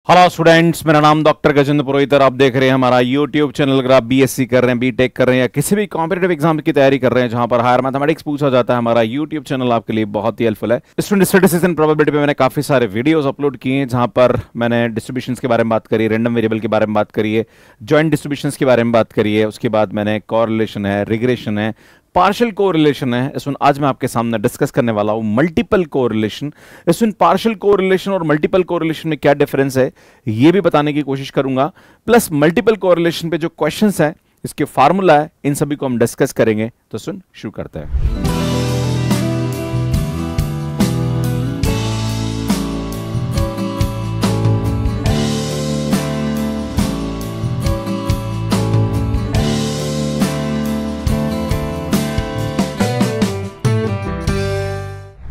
Hello students, मेरा नाम doctor Gajendra पुरोहित और आप देख रहे हैं हमारा यूट्यूब चैनल। अगर आप बीएससी कर रहे हैं, बीटेक कर रहे हैं या किसी भी कॉम्पिटिटिव एग्जाम की तैयारी कर रहे हैं जहां पर हायर मैथमेटिक्स पूछा जाता है, हमारा यूट्यूब चैनल आपके लिए बहुत ही हेल्पफुल है। स्टूडेंट स्टैटिस्टिक्स एंड प्रोबेबिलिटी पे मैंने काफी सारे वीडियोस अपलोड किए हैं जहां पर मैंने डिस्ट्रीब्यूशंस के बारे में बात करी, रैंडम वेरिएबल के बारे में बात करी है, जॉइंट डिस्ट्रीब्यूशंस के बारे में बात करी है। उसके बाद मैंने कोरिलेशन है, रिग्रेशन है, पार्शियल कोरिलेशन है। इसमें आज मैं आपके सामने डिस्कस करने वाला हूं मल्टीपल कोरिलेशन। इसमें पार्शियल कोरिलेशन और मल्टीपल कोरिलेशन में क्या डिफरेंस है ये भी बताने की कोशिश करूंगा। प्लस मल्टीपल कोरिलेशन पे जो क्वेश्चंस हैं, इसके फार्मूला है, इन सभी को हम डिस्कस करेंगे। तो सुन शुरू करते हैं।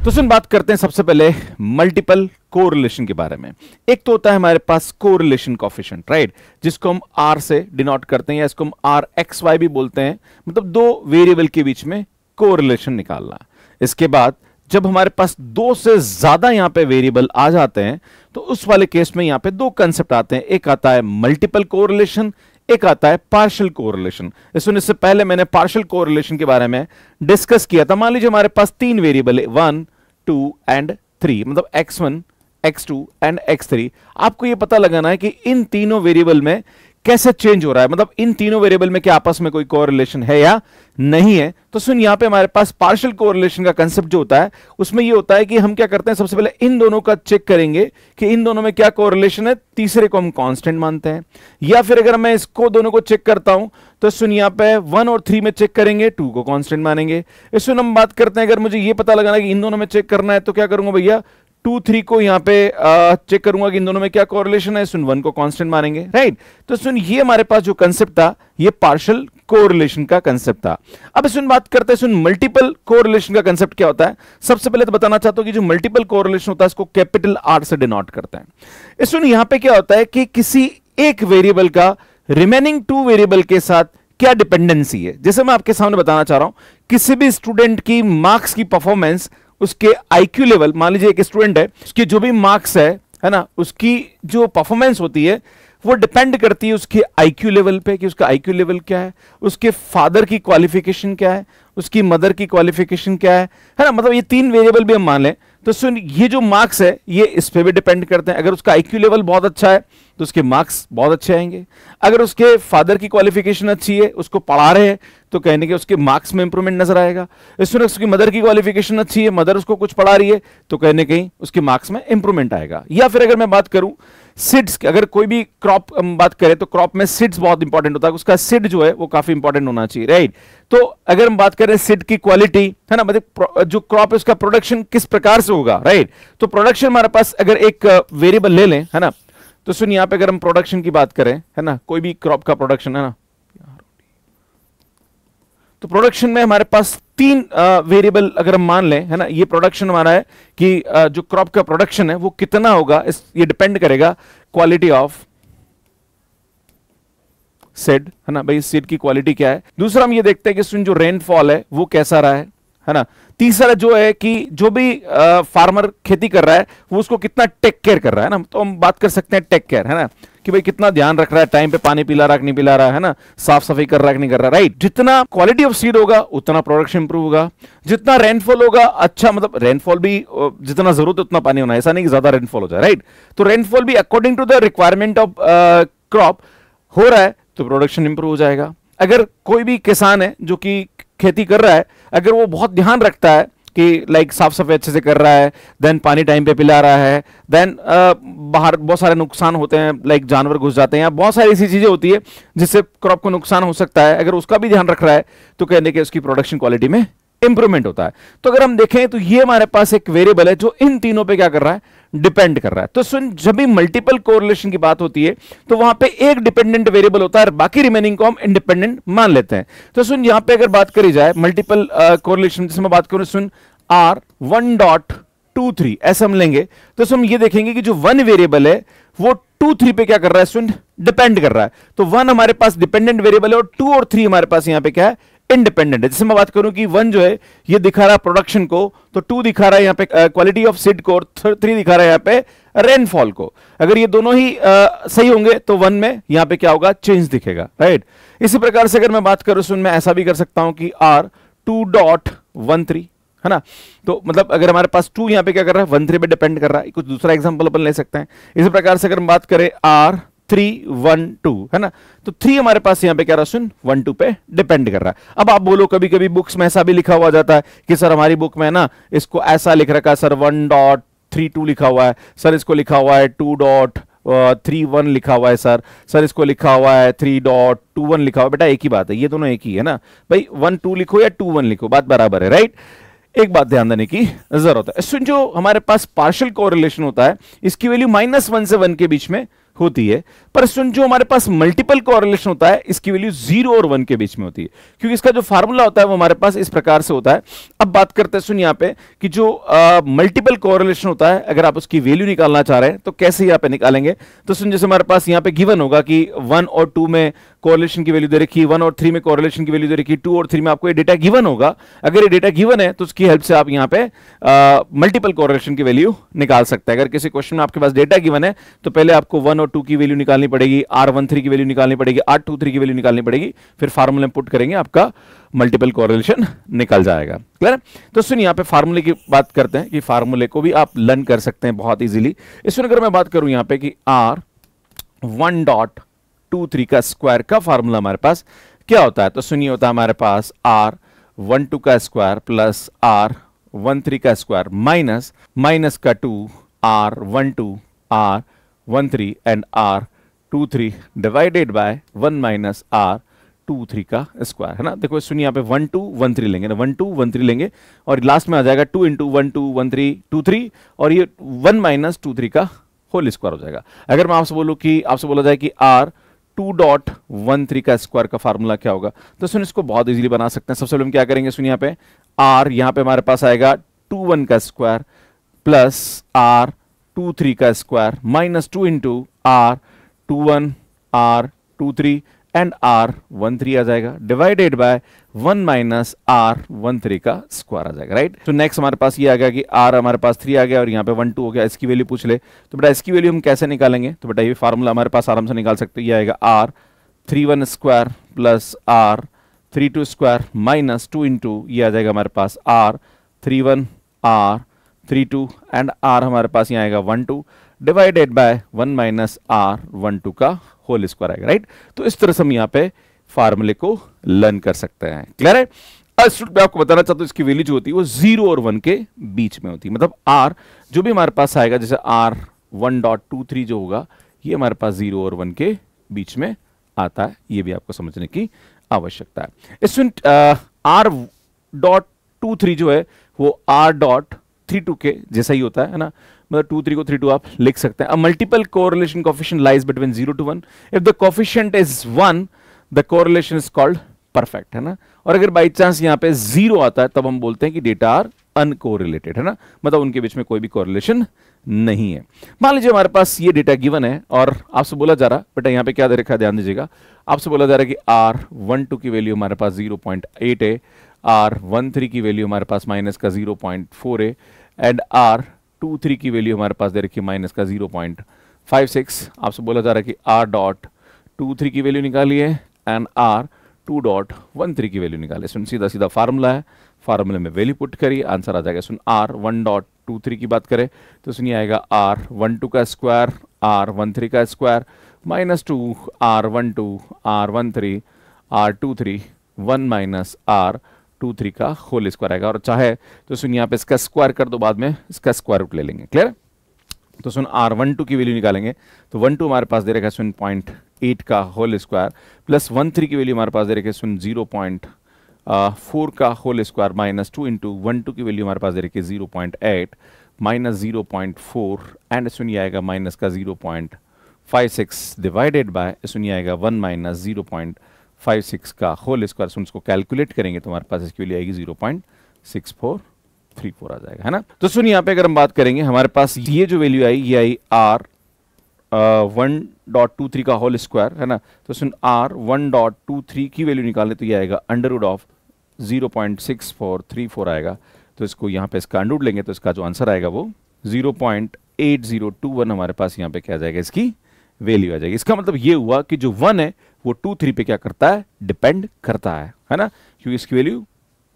तो सुन बात करते हैं सबसे पहले मल्टीपल कोरिलेशन के बारे में। एक तो होता है हमारे पास कोरिलेशन कोएफिशिएंट, राइट, जिसको हम आर से डिनोट करते हैं या इसको हम आर एक्स वाई भी बोलते हैं, मतलब दो वेरिएबल के बीच में कोरिलेशन निकालना। इसके बाद जब हमारे पास दो से ज्यादा यहां पे वेरिएबल आ जाते हैं तो उस वाले केस में यहां पे दो कंसेप्ट आते हैं। एक आता है मल्टीपल कोरिलेशन, एक आता है पार्शियल कोरिलेशन। इससे पहले मैंने पार्शियल कोरिलेशन के बारे में डिस्कस किया था। मान लीजिए हमारे पास तीन वेरिएबल है, 1, 2 एंड 3, मतलब x1, x2 एंड x3। आपको यह पता लगाना है कि इन तीनों वेरिएबल में कैसे चेंज हो रहा है, मतलब इन तीनों वेरिएबल में क्या आपस में कोई कोरिलेशन है या नहीं है। तो सुन, यहां पे हमारे पास पार्शियल कोरिलेशन का कांसेप्ट जो होता है उसमें यह होता है कि हम क्या करते हैं, सबसे पहले इन दोनों का चेक करेंगे कि इन दोनों में क्या कोरिलेशन है, तीसरे को हम कांस्टेंट मानते हैं। या फिर अगर मैं इसको दोनों को चेक करता हूं तो सुन, यहां पे 1 और 3 में चेक करेंगे, 2 को कांस्टेंट मानेंगे। इसमें हम बात करते हैं, अगर मुझे यह पता लगाना है कि इन दोनों में चेक करना है तो क्या करूंगा भैया, 2, 3 को यहां पे चेक करूंगा कि इन दोनों में क्या कोरिलेशन है, सुन 1 को कांस्टेंट मानेंगे, राइट। तो सुन, ये हमारे पास जो कंसेप्ट था ये पार्शियल कोरिलेशन का कंसेप्ट था। अब सुन बात करते हैं, सुन मल्टीपल कोरिलेशन का कंसेप्ट क्या होता है। सबसे पहले तो बताना चाहता हूं कि जो मल्टीपल कोरिलेशन होता है इसको कैपिटल आर से डिनोट करते हैं। सुन, यहां पे क्या होता है कि किसी एक वेरिएबल का रिमेनिंग 2 वेरिएबल के साथ क्या डिपेंडेंसी है। जैसे मैं आपके सामने बताना चाह रहा हूं, किसी भी स्टूडेंट की मार्क्स की परफॉर्मेंस, उसके आईक्यू लेवल, मान लीजिए एक स्टूडेंट है, उसकी जो भी मार्क्स है ना, उसकी जो परफॉर्मेंस होती है वो डिपेंड करती है उसके आईक्यू लेवल पे, कि उसका आईक्यू लेवल क्या है, उसके फादर की क्वालिफिकेशन क्या है, उसकी मदर की क्वालिफिकेशन क्या है ना, मतलब ये 3 वेरिएबल भी हम मान लें तो सुन, ये जो मार्क्स है ये इस पे भी डिपेंड करते हैं। अगर उसका आईक्यू लेवल बहुत अच्छा है तो उसके मार्क्स बहुत अच्छे आएंगे। अगर उसके फादर की क्वालिफिकेशन अच्छी है, उसको पढ़ा रहे हैं, तो कहने के उसके मार्क्स में इंप्रूवमेंट नजर आएगा। इसमें उसकी मदर की क्वालिफिकेशन अच्छी है, मदर उसको कुछ पढ़ा रही है, तो कहने कहीं उसके मार्क्स में इंप्रूवमेंट आएगा। या फिर अगर मैं बात करूं सीड्स, अगर कोई भी क्रॉप हम बात करें तो क्रॉप में सीड्स बहुत इंपॉर्टेंट होता है, उसका सीड जो है वो काफी इंपॉर्टेंट होना चाहिए, राइट। तो अगर हम बात करें सीड की क्वालिटी, है ना, मतलब जो क्रॉप है उसका प्रोडक्शन किस प्रकार से होगा, राइट। तो प्रोडक्शन हमारे पास अगर एक वेरिएबल ले लें, है ना, तो सुन यहां पे अगर हम प्रोडक्शन की बात करें, है ना, कोई भी क्रॉप का प्रोडक्शन, है ना, तो प्रोडक्शन में हमारे पास 3 वेरिएबल अगर हम मान लें, है ना, ये प्रोडक्शन हमारा है कि जो क्रॉप का प्रोडक्शन है वो कितना होगा, ये डिपेंड करेगा क्वालिटी ऑफ सीड, है ना, भाई सीड की क्वालिटी क्या है। दूसरा हम ये देखते हैं कि सुन जो रेनफॉल है वो कैसा रहा है ना। तीसरा जो है कि जो भी फार्मर खेती कर रहा है वो उसको कितना टेक केयर कर रहा है ना, तो हम बात कर सकते हैं टेक केयर, है ना, कि भाई कितना ध्यान रख रहा है, टाइम पे पानी पिला रहा है कि नहीं पिला रहा है ना, साफ सफाई कर रहा है कि नहीं कर रहा, राइट। जितना क्वालिटी ऑफ सीड होगा उतना प्रोडक्शन इंप्रूव होगा। जितना रेनफॉल होगा, अच्छा, मतलब रेनफॉल भी जितना जरूरत है उतना पानी होना है, ऐसा नहीं कि ज्यादा रेनफॉल हो जाए, राइट। तो रेनफॉल भी according to the requirement of crop हो रहा है तो प्रोडक्शन इंप्रूव हो जाएगा। अगर कोई भी किसान है जो कि खेती कर रहा है, अगर वो बहुत ध्यान रखता है कि लाइक साफ सफाई अच्छे से कर रहा है, देन पानी टाइम पे पिला रहा है, देन बाहर बहुत सारे नुकसान होते हैं, लाइक जानवर घुस जाते हैं या बहुत सारी ऐसी चीजें होती है जिससे क्रॉप को नुकसान हो सकता है, अगर उसका भी ध्यान रख रहा है तो कहने के उसकी प्रोडक्शन क्वालिटी में इंप्रूवमेंट होता है। तो अगर हम देखें तो ये हमारे पास एक वेरिएबल है जो इन तीनों पे क्या कर रहा है, डिपेंड कर रहा है। तो सुन, जब भी मल्टीपल कोरिलेशन की बात होती है तो वहां पे एक डिपेंडेंट वेरिएबल होता है और बाकी रिमेनिंग को हम इंडिपेंडेंट मान लेते हैं। तो सुन, यहां पे अगर बात करी जाए मल्टीपल कोरिलेशन, जैसे मैं बात करूं, सुन R1.23 ऐसा हम लेंगे तो हम ये देखेंगे कि जो 1 वेरिएबल है वो 2, 3 पे क्या कर रहा है, सुन, डिपेंड कर रहा है। तो 1 हमारे पास डिपेंडेंट वेरिएबल है और 2 और 3 हमारे पास यहां पे क्या है, इंडिपेंडेंट है। जैसे मैं बात करूं कि 1 जो है ये दिखा रहा है प्रोडक्शन को, तो 2 दिखा रहा है यहाँ पे क्वालिटी ऑफ सीड को, और 3 दिखा रहा है यहाँ पे रेनफॉल को। अगर ये दोनों ही सही होंगे तो 1 में यहां पे क्या होगा, चेंज दिखेगा, राइट। इसी प्रकार से अगर मैं बात करूं सुन, मैं ऐसा भी कर सकता हूं कि R2.13 है ना, तो मतलब अगर हमारे पास 2 यहां पे क्या कर रहा है, 13 पे डिपेंड कर रहा है। कुछ दूसरा एग्जांपल अपन ले सकते हैं। इसी प्रकार से अगर हम बात करें R312 है ना, तो 3 हमारे पास यहां पे क्या रहा सुन, 12 पे डिपेंड कर रहा है। अब आप बोलो कभी कभी बुक्स में ऐसा भी लिखा हुआ जाता है कि सर हमारी बुक में ना इसको ऐसा लिख रखा है सर 1.32 लिखा हुआ है, सर इसको लिखा हुआ है 2.31 लिखा हुआ है, सर इसको लिखा हुआ है 3.21 लिखा हुआ है। बेटा एक ही बात है, ये दोनों एक ही है ना भाई, 1-2 लिखो या 2-1 लिखो, बात बराबर है, राइट। एक बात ध्यान देने की जरूरत है, इसमें जो हमारे पास पार्शियल कोरिलेशन होता है इसकी वैल्यू -1 से 1 के बीच में होती है, पर सुन जो हमारे पास मल्टीपल कोरिलेशन होता है इसकी वैल्यू 0 और 1 के बीच में होती है, क्योंकि इसका जो फार्मूला होता है वो हमारे पास इस प्रकार से होता है। अब बात करते हैं सुन यहाँ पे कि जो मल्टीपल कोरिलेशन होता है, अगर आप उसकी वैल्यू निकालना चाह रहे हैं तो कैसे यहाँ पे निकालेंगे, तो सुन जैसे हमारे पास यहाँ पे गिवन होगा कि 1 और 2 में कोरिलेशन की वैल्यू दे रखी है, 1 और 3 में कोरिलेशन की वैल्यू दे रखी है, 2 और 3 में आपको ये डेटा गिवन होगा। अगर ये डेटा गिवन है तो उसकी हेल्प से आप यहाँ पे मल्टीपल कोरिलेशन की वैल्यू निकाल सकते हैं। अगर किसी क्वेश्चन में आपके पास डेटा गिवन है तो पहले आपको 1 और 2 की वैल्यू निकालनी पड़ेगी, R13 की वैल्यू निकालनी पड़ेगी, R23 की वैल्यू निकालनी पड़ेगी, फिर फार्मूले में पुट करेंगे, आपका मल्टीपल कोरिलेशन निकल जाएगा। क्लियर है? तो सुनिए यहाँ पे फार्मूले की बात करते हैं कि फार्मूले को भी आप लर्न कर सकते हैं बहुत इजीली। इसमें अगर मैं बात करूं यहाँ पे कि R1.23 का स्क्वायर का फार्मूला हमारे पास क्या होता है, तो सुनिए होता है हमारे पास R12 का स्क्वायर प्लस R13 का स्क्वायर माइनस माइनस का 2 R12 R13 and R23 divided by 1 minus R23 का स्क्वायर, है ना। देखो सुनिए यहाँ पे 1 2 1 3 लेंगे ना, 1 2 1 3 लेंगे और लास्ट में आ जाएगा 2 इंटू 1 2 1 3 2 3 और ये 1 माइनस 2 3 का होल स्क्वायर हो जाएगा। अगर मैं आपसे बोलूं कि आपसे बोला जाए कि R2.13 का स्क्वायर का फार्मूला क्या होगा, तो सुन इसको बहुत इजीली बना सकते हैं। सबसे पहले हम क्या करेंगे, सुनिए यहाँ पे R यहाँ पे हमारे पास आएगा 21 का स्क्वायर प्लस R23 का square minus 2 into R21 R23 and R13 आ जाएगा डिवाइडेड बाय 1 माइनस R13 का स्क्वायर आ जाएगा, राइट। तो नेक्स्ट हमारे पास ये आ गया कि R हमारे पास 3 आ गया और यहाँ पे 1 2 हो गया। इसकी वैल्यू पूछ ले तो बेटा इसकी वैल्यू हम कैसे निकालेंगे, तो बेटा ये फार्मूला हमारे पास आराम से निकाल सकते हैं। ये आएगा R31 square plus R32 square minus 2 into ये आ जाएगा हमारे पास R31 R32 एंड R हमारे पास यहाँ आएगा 1 2 डिवाइडेड बाय 1 माइनस R12 का होल स्क्वायर आएगा, राइट। तो इस तरह से हम यहाँ पे फार्मूले को लर्न कर सकते हैं। क्लियर है? मैं आपको बताना चाहता हूं इसकी वैल्यू जो होती है वो 0 और 1 के बीच में होती है, मतलब R जो भी हमारे पास आएगा, जैसे R1.23 जो होगा ये हमारे पास 0 और 1 के बीच में आता है, ये भी आपको समझने की आवश्यकता है। इसमें R.23 जो है वो R.32 के जैसा ही होता है ना, मतलब 2 3 को 3 2 आप लिख सकते हैं। Multiple correlation coefficient lies between 0 to 1 if the coefficient is 1 the correlation is called perfect, है ना। और अगर बाई चांस यहाँ पे 0 आता है तब हम बोलते हैं कि डेटा आर अनकोरिलेटेड, है ना, मतलब उनके बीच में कोई भी कोरिलेशन नहीं है। मान लीजिए हमारे पास ये डेटा गिवन है और आपसे बोला जा रहा, बेटा यहाँ पे क्या दे रखा है ध्यान दीजिएगा, आपसे बोला जा रहा है कि R12 की वैल्यू हमारे पास 0.8 है, R13 की वैल्यू हमारे पास माइनस का 0.4 है एंड R23 की वैल्यू हमारे पास दे रखी है माइनस का 0.56। आपसे बोला जा रहा है कि R.23 की वैल्यू निकालिए एंड R2.13 की वैल्यू निकालिए। सुन सीधा सीधा फार्मूला है, फार्मूले में वैल्यू पुट करिए, आंसर आ जाएगा। सुन R1.23 की बात करें तो सुनिए आएगा R12 का स्क्वायर R13 का square minus 2 R12 R13 R23 1 minus R23 का होल स्क्वायर आएगा। और चाहे तो सुन यहाँ पे इसका स्क्वायर कर दो, बाद में इसका स्क्वायर रूट ले लेंगे। क्लियर? तो सुन R12 की वैल्यू निकालेंगे तो 12 हमारे पास दे रखा है सुन 0.8 का होल स्क्वायर प्लस 13 की वैल्यू हमारे पास दे रखी है सुन 0.4 का होल स्क्वायर माइनस 2 इंटू 12 की वैल्यू हमारे पास दे रखी है 0.8 माइनस 0.4 एंड सुनिए आएगा माइनस का 0.56 डिवाइडेड बाय सुनिए आएगा 1 माइनस 0.56 का होल स्क्वायर। सुन इसको कैलकुलेट करेंगे तो हमारे पास इसकी वैल्यू आएगी 0.6434 आ जाएगा, है ना। तो सुनिए यहाँ पे अगर हम बात करेंगे हमारे पास ये जो वैल्यू आई ये आई R1.23 का होल स्क्वायर, है ना। तो सुन R1.23 की वैल्यू निकालने तो ये आएगा अंडरवुड ऑफ 0.6434 आएगा। तो इसको यहाँ पे इसका अंडरवुड लेंगे तो इसका जो आंसर आएगा वो 0.8021 हमारे पास यहाँ पे क्या आ जाएगा, इसकी वैल्यू आ जाएगी। इसका मतलब ये हुआ कि जो 1 है वो 2 3 पे क्या करता है, डिपेंड करता है ना, क्योंकि इसकी वैल्यू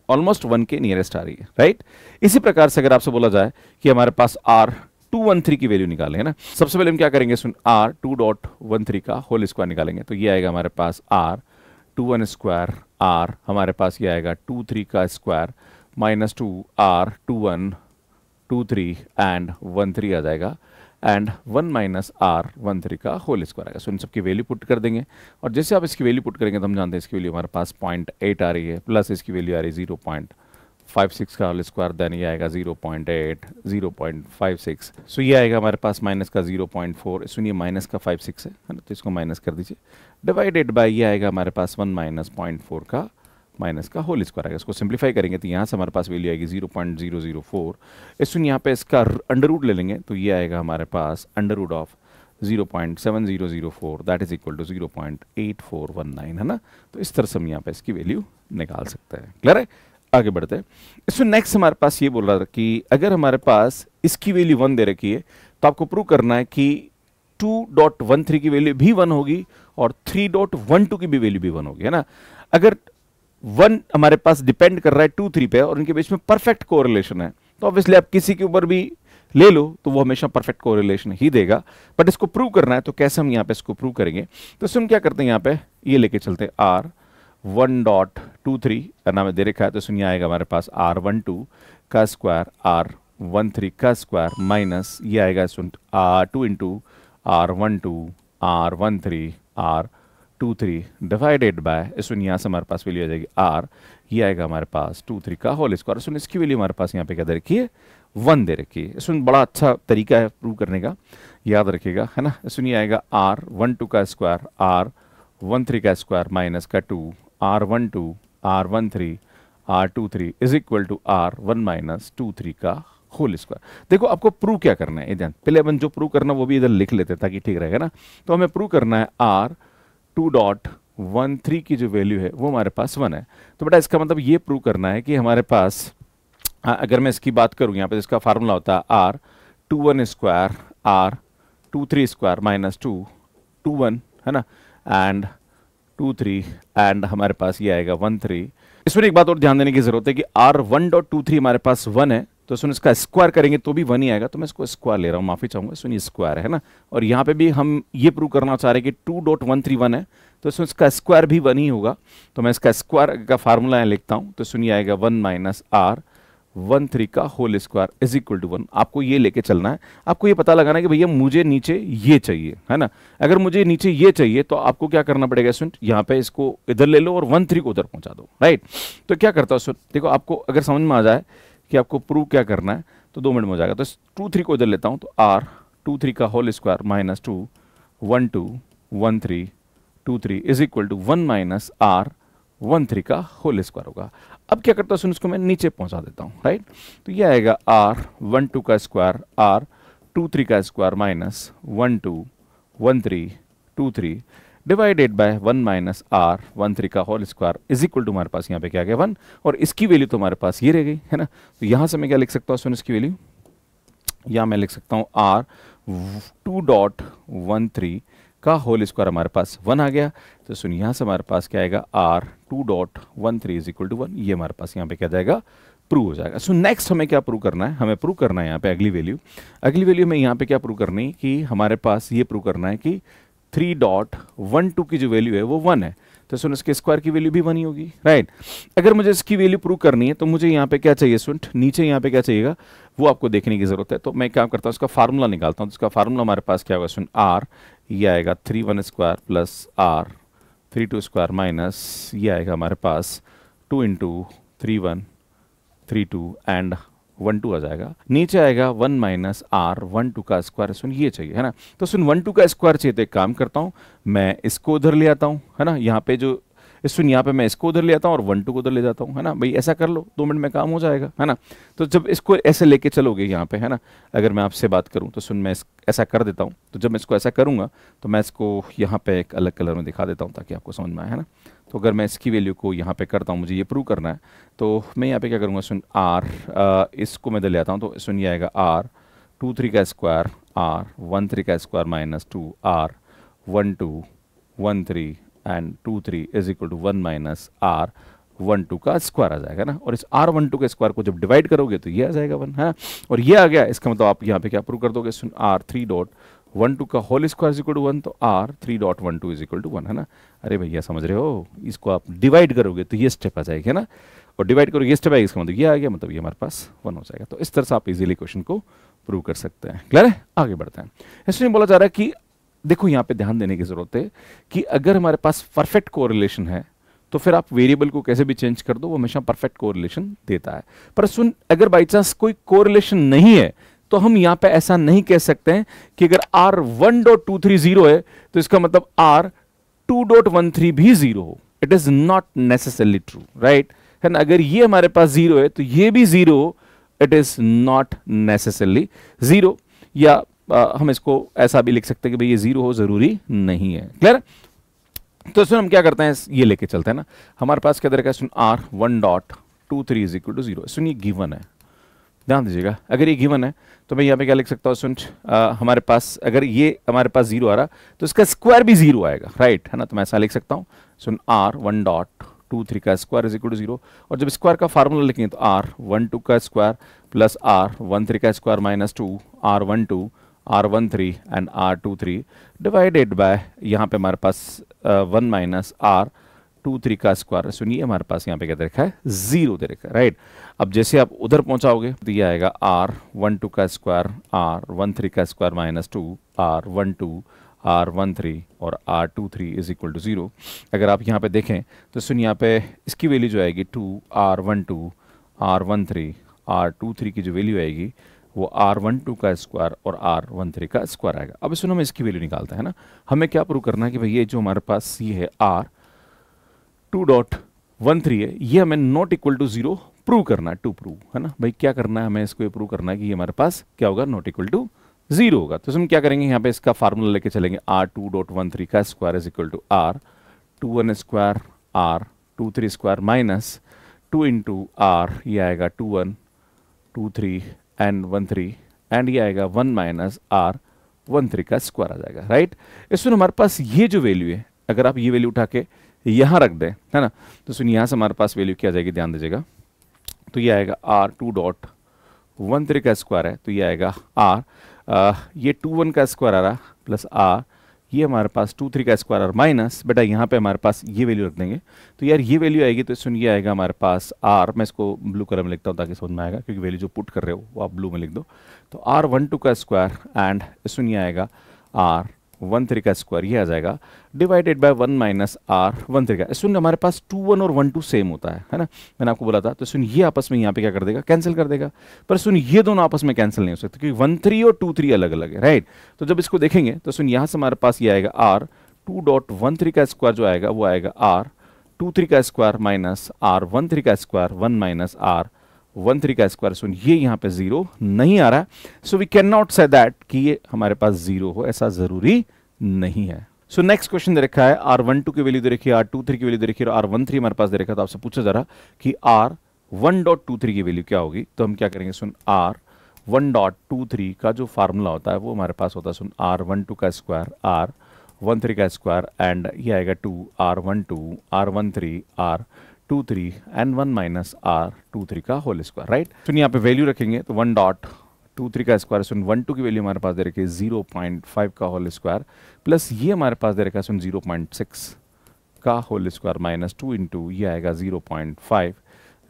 ऑलमोस्ट 1 के नियरेस्ट आ रही है, राइट। इसी प्रकार से अगर आपसे बोला जाए कि हमारे पास R213 की वैल्यू निकालें, है ना, सबसे पहले हम क्या करेंगे, सुन R2.13 का होल स्क्वायर निकालेंगे, तो ये आएगा हमारे पास R21 स्क्वायर R, हमारे पास ये आएगा 23 का स्क्वायर माइनस 2 R21 23 एंड 13 आ जाएगा, एंड 1 माइनस R13 का होल स्क्वायर आएगा। सो इन सबकी वैल्यू पुट कर देंगे, और जैसे आप इसकी वैल्यू पुट करेंगे तो हम जानते हैं इसकी वैल्यू हमारे पास 0.8 आ रही है, प्लस इसकी वैल्यू आ रही है 0.56 का होल स्क्वायर, देन ये आएगा 0.8 0.56, सो ये आएगा हमारे पास माइनस का 0.4, सुनिए माइनस का 56 है ना, तो इसको माइनस कर दीजिए, डिवाइडेड बाय ये आएगा हमारे पास 1 माइनस 0.4 का माइनस का होल स्क्वायर आएगा। इसको सिंप्लीफाई करेंगे तो यहाँ से हमारे पास वैल्यू आएगी 0.004, इसमें यहाँ पे इसका अंडर रूट ले लेंगे तो ये आएगा हमारे पास under root of 0.7004, that is equal to 0.8419, है ना। तो इस तरह से हम यहाँ पे इसकी वैल्यू निकाल सकते हैं। क्लियर है, आगे बढ़ते हैं। इसमें नेक्स्ट हमारे पास ये बोल रहा था कि अगर हमारे पास इसकी वैल्यू 1 दे रखी है तो आपको प्रूव करना है कि 2.13 की वैल्यू भी 1 होगी और 3.12 की भी वैल्यू भी 1 होगी, है ना। अगर 1 हमारे पास डिपेंड कर रहा है 2 3 पे और उनके बीच में परफेक्ट कोरिलेशन है, तो ऑब्वियसली आप किसी के ऊपर भी ले लो तो वो हमेशा परफेक्ट कोरिलेशन ही देगा। बट इसको प्रूव करना है तो कैसे हम यहाँ पे इसको प्रूव करेंगे, तो हम क्या करते हैं, यहाँ पे ये लेके चलते हैं R1.23 नाम दे रखा है, तो सुनिए आएगा हमारे पास R12 का स्क्वायर R13 का स्क्वायर माइनस ये आएगा 2 into R12 R13 R23 divided by, सुन यहाँ से हमारे पास वैल्यू आ जाएगी R, ये आएगा हमारे पास 23 का होल स्क्वायर, सुन इसकी वैल्यू हमारे पास यहाँ पे क्या दे रखी है, 1 दे रखी है। सुन बड़ा अच्छा तरीका है प्रूव करने का, याद रखिएगा, है ना। सुन ये आएगा R12 का स्क्वायर R13 का स्क्वायर माइनस का 2 R12 R13 R23 is equal to R1 minus 23 का होल स्क्वायर। देखो आपको प्रूव क्या करना है, इधर पहले अपन जो प्रूव करना है वो भी इधर लिख लेते हैं ताकि ठीक रहेगा ना। तो हमें प्रूव करना है R2.13 की जो वैल्यू है वो हमारे पास 1 है, तो बेटा इसका मतलब ये प्रूव करना है कि हमारे पास अगर मैं इसकी बात करूं यहाँ पे इसका फार्मूला होता है R21 square R23 square minus 2 है ना, एंड 23 एंड हमारे पास ये आएगा 13। इसमें एक बात और ध्यान देने की जरूरत है कि R1.23 हमारे पास 1 है, तो सुन इसका स्क्वायर करेंगे तो भी 1 ही आएगा, तो मैं इसको स्क्वायर ले रहा हूँ, माफी चाहूंगा, सुनिए स्क्वायर है ना। और यहाँ पे भी हम ये प्रूव करना चाह रहे हैं कि 2.131 है, तो सुन इसका स्क्वायर भी 1 ही होगा, तो मैं इसका स्क्वायर का फार्मूला यहाँ लिखता हूँ, तो सुनिए आएगा 1 माइनस R13 का whole square is equal to 1। आपको ये लेके चलना है, आपको ये पता लगाना है कि भैया मुझे नीचे ये चाहिए, है ना। अगर मुझे नीचे ये चाहिए तो आपको क्या करना पड़ेगा स्टूडेंट, यहाँ पे इसको इधर ले लो और 13 को उधर पहुंचा दो, राइट। तो क्या करता हूँ, देखो आपको अगर समझ में आ जाए कि आपको प्रूव क्या करना है तो 2 मिनट में हो जाएगा। तो 2 3 को इधर लेता हूँ, तो R23 का whole square minus 2 1 2 1 3 2 3 is equal to 1 minus R13 का होल स्क्वायर होगा। अब क्या करता हूँ, इसको मैं नीचे पहुंचा देता हूँ, राइट। तो ये आएगा R12 का स्क्वायर R23 का square minus 1 2 1 3 2 3 divided by 1 minus R13 का whole square is equal to हमारे पास यहाँ पे क्या आ गया 1, और इसकी वैल्यू तो हमारे पास ये रह गई, है ना। तो यहाँ से मैं क्या लिख सकता हूँ, सुन इसकी वैल्यू यहाँ मैं लिख सकता हूँ R2.13 का होल स्क्वायर हमारे पास 1 आ गया, तो सुन यहाँ से हमारे पास क्या आएगा R2.13 इज इक्वल टू 1, ये हमारे पास यहाँ पे क्या जाएगा, प्रूव हो जाएगा। सो नेक्स्ट हमें क्या प्रूव करना है, हमें प्रूव करना है यहाँ पे अगली वैल्यू में यहाँ पे क्या प्रूव करनी है कि हमारे पास ये प्रूव करना है कि 3.12 की जो वैल्यू है वो 1 है, तो सुन इसके स्क्वायर की वैल्यू भी 1 ही होगी, राइट। अगर मुझे इसकी वैल्यू प्रूव करनी है तो मुझे यहाँ पे क्या चाहिए स्टूडेंट, नीचे यहाँ पे क्या चाहिएगा वो आपको देखने की जरूरत है। तो मैं क्या करता हूँ, इसका फार्मूला निकालता हूँ। तो इसका फार्मूला हमारे पास क्या होगा स्टूडेंट, R ये आएगा 3 1 square plus R3 2 square minus ये आएगा हमारे पास 2 इंटू 3 1 3 2 एंड 1 2 आ जाएगा, नीचे आएगा 1 माइनस R12 का स्क्वायर, सुन ये चाहिए, है ना। तो सुन 1 2 का स्क्वायर चाहिए, तो एक काम करता हूँ मैं इसको उधर ले आता हूँ, है ना। यहाँ पे जो सुन यहाँ पे मैं इसको उधर ले आता हूँ और 1 2 को उधर ले जाता हूँ, है ना। भाई ऐसा कर लो, 2 मिनट में काम हो जाएगा, है ना। तो जब इसको ऐसे लेके चलोगे यहाँ पे, है ना, अगर मैं आपसे बात करूँ तो सुन मैं ऐसा कर देता हूँ, तो जब मैं इसको ऐसा करूँगा तो मैं इसको यहाँ पे एक अलग कलर में दिखा देता हूँ ताकि आपको समझ में आए, है ना। तो अगर मैं इसकी वैल्यू को यहाँ पे करता हूँ, मुझे ये प्रूव करना है, तो मैं यहाँ पे क्या करूँगा, सुन इसको मैं इधर ले आता हूँ, तो सुन ये आएगा 2 3 का स्क्वायर आर 1 3 का square minus 2 R 1 2 1 3 and 2 3 is equal to 1 minus R 1 2 का स्क्वायर आ जाएगा ना। और इस आर 1 2 के स्क्वायर को जब डिवाइड करोगे तो ये आ जाएगा 1 है। और ये आ गया, इसका मतलब आप यहाँ पे क्या प्रूव कर दोगे, सुन आर 3 डॉट 1 2 का whole square is equal to 1, तो R 3 dot 1 2 is equal to 1 है ना। अरे भैया समझ रहे हो, इसको आप डिवाइड करोगे तो ये स्टेप आ जाएगी है ना, और डिवाइड करोगे ये स्टेप आएगा, इसका मतलब ये आ गया, मतलब ये हमारे पास 1 हो जाएगा। तो इस तरह से आप इजीली क्वेश्चन को प्रूव कर सकते हैं। क्लियर है, आगे बढ़ते हैं। इसमें बोला जा रहा है कि देखो यहाँ पे ध्यान देने की जरूरत है कि अगर हमारे पास परफेक्ट कोरिलेशन है तो फिर आप वेरिएबल को कैसे भी चेंज कर दो, वो हमेशा परफेक्ट कोरिलेशन देता है। पर सुन, अगर बाई चांस कोई कोरिलेशन नहीं है तो हम यहां पे ऐसा नहीं कह सकते हैं कि अगर R1.23 0 है तो इसका मतलब R2.13 भी 0 हो। It is not necessarily true, right है ना। अगर ये हमारे पास 0 है तो ये भी 0 हो, इट इज नॉट नेसेसरली 0। या हम इसको ऐसा भी लिख सकते हैं कि भाई ये 0 हो जरूरी नहीं है। क्लियर। तो इसमें हम क्या करते हैं, ये लेके चलते हैं ना। हमारे पास क्या दरकार है, सुन R1.23 इज इक्वल टू 0। सुन ये गिवन है, ध्यान दीजिएगा। अगर ये गिवन है तो मैं यहाँ पे क्या लिख सकता हूँ, सुन हमारे पास अगर ये हमारे पास 0 आ रहा तो इसका स्क्वायर भी 0 आएगा, राइट है ना। तो मैं ऐसा लिख सकता हूँ, सुन R1.23 का स्क्वायर इज इक्वल टू 0। और जब स्क्वायर का फार्मूला लिखेंगे तो R12 का स्क्वायर प्लस R13 का square minus 2 R12 R13 and R23 divided by यहाँ पे हमारे पास 1 माइनस R23 का स्क्वायर। सुनिए हमारे पास यहाँ पे क्या दे रखा है, 0 दे रखा है, राइट। अब जैसे आप उधर पहुंचाओगे तो ये आएगा R12 का स्क्वायर R13 का स्क्वायर माइनस 2 R12 R13 और R23 इज इक्वल टू 0। अगर आप यहाँ पे देखें तो सुन यहाँ पे इसकी वैल्यू जो आएगी 2 R12 R13 R23 की जो वैल्यू आएगी वो R12 का स्क्वायर और R13 का स्क्वायर आएगा। अब सुनो हम इसकी वैल्यू निकालते हैं ना। हमें क्या प्रूव करना है कि भाई ये जो हमारे पास ये है R2.13 है, ये हमें नॉट इक्वल टू 0 प्रूव करना है, टू प्रूव है ना। भाई क्या करना है, हमें इसको ये प्रूव करना है कि ये हमारे पास क्या होगा, नॉट इक्वल टू 0 होगा। तो हम क्या करेंगे, यहाँ पे इसका फार्मूला लेके चलेंगे, R2.13 का square is equal to R21 square R23 square minus 2 into R, ये आएगा 21 23 एंड 13 एंड ये आएगा 1 माइनस R13 का स्क्वायर आ जाएगा, राइट। इसमें हमारे पास ये जो वैल्यू है, अगर आप ये वैल्यू उठा के यहाँ रख दें है ना, तो सुनिए यहाँ से हमारे पास वैल्यू क्या आ जाएगी, ध्यान दीजिएगा। तो ये आएगा R2.13 का स्क्वायर है, तो ये आएगा ये 21 का स्क्वायर आ रहा प्लस ये हमारे पास 23 का स्क्वायर और माइनस, बेटा यहाँ पे हमारे पास ये वैल्यू रख देंगे। तो यार ये वैल्यू आएगी तो सुन ये आएगा हमारे पास मैं इसको ब्लू कलर में लिखता हूँ ताकि समझ में आएगा, क्योंकि वैल्यू जो पुट कर रहे हो वो आप ब्लू में लिख दो। तो R12 का स्क्वायर एंड सुन ये आएगा R13 का स्क्वायर, ये आ जाएगा डिवाइडेड बाय 1 माइनस R13 का। सुन हमारे पास 21 और 12 सेम होता है ना, मैंने आपको बोला था। तो सुन ये आपस में यहाँ पे क्या कर देगा, कैंसिल कर देगा। पर सुन ये दोनों आपस में कैंसिल नहीं हो सकते क्योंकि 13 और 23 अलग अलग है, राइट। तो जब इसको देखेंगे तो सुन यहाँ से हमारे पास ये आएगा R2.13 का स्क्वायर जो आएगा वो आएगा R23 का स्क्वायर माइनस R13 का स्क्वायर 1 माइनस R13 का स्क्वायर। सुन ये यहाँ पे 0 नहीं आ रहा है, so we can not say that कि ये हमारे पास 0 हो, ऐसा जरूरी नहीं है। सो नेक्स्ट क्वेश्चन दे रखा है, R12 की वैल्यू दे रखी है, R23 की वैल्यू दे रखी है और R13 हमारे पास दे रखा है। तो आपसे पूछा जा रहा कि R1.23 की वैल्यू क्या होगी। तो हम क्या करेंगे, सुन R1.23 का जो फार्मूला होता है वो हमारे पास होता है, सुन R12 का स्क्वायर R13 का स्क्वायर एंड ये आएगा 2 R12 R13 R23 and 1 minus R23 का होल स्क्वायर, राइट। सुन यहाँ पे वैल्यू रखेंगे तो 1.23 का स्क्वायर, सुन 12 की वैल्यू हमारे पास दे रखी है 0.5 का होल स्क्वायर प्लस ये हमारे पास दे रखा है सुन 0.6 का होल स्क्वायर माइनस 2 इंटू ये आएगा 0.5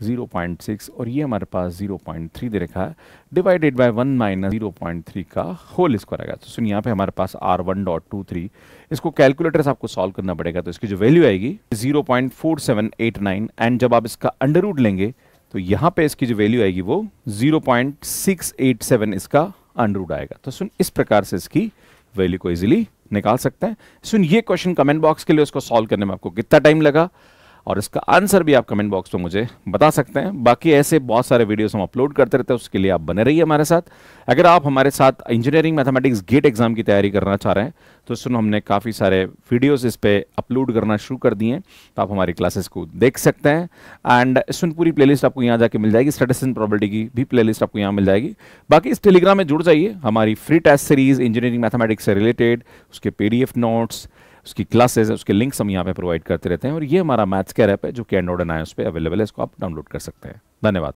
0.6 और ये हमारे पास 0.3 दे रखा है डिवाइडेड बाय 1 माइनस 0.3 का होल स्क्वायर आएगा। तो सुन यहाँ पे हमारे पास R1.23, इसको कैलकुलेटर से आपको सॉल्व करना पड़ेगा। तो इसकी जो वैल्यू आएगी 0.4789 एंड जब आप इसका अंडर रूट लेंगे तो यहाँ पे इसकी जो वैल्यू आएगी वो 0.687 इसका अंडर रूट आएगा। तो सुन इस प्रकार से इसकी वैल्यू को इजीली निकाल सकते हैं। सुन ये क्वेश्चन कमेंट बॉक्स के लिए उसको सॉल्व करने में आपको कितना टाइम लगा और इसका आंसर भी आप कमेंट बॉक्स में मुझे बता सकते हैं। बाकी ऐसे बहुत सारे वीडियोस हम अपलोड करते रहते हैं, उसके लिए आप बने रहिए हमारे साथ। अगर आप हमारे साथ इंजीनियरिंग मैथमेटिक्स गेट एग्जाम की तैयारी करना चाह रहे हैं तो सुनो, हमने काफ़ी सारे वीडियोस इस पे अपलोड करना शुरू कर दिए हैं, तो आप हमारी क्लासेस को देख सकते हैं। एंड इसमें पूरी प्लेलिस्ट आपको यहाँ जाके मिल जाएगी, स्टैटिस्टिक्स एंड प्रोबेबिलिटी की भी प्लेलिस्ट आपको यहाँ मिल जाएगी। बाकी इस टेलीग्राम में जुड़ जाइए, हमारी free test series engineering mathematics से रिलेटेड, उसके PDF नोट्स, उसकी क्लासेस, उसके लिंक्स हम यहाँ पे प्रोवाइड करते रहते हैं। और ये हमारा मैथ्स केयर ऐप है जो कि एंड्रॉइड एंड iOS पे अवेलेबल है, इसको आप डाउनलोड कर सकते हैं। धन्यवाद।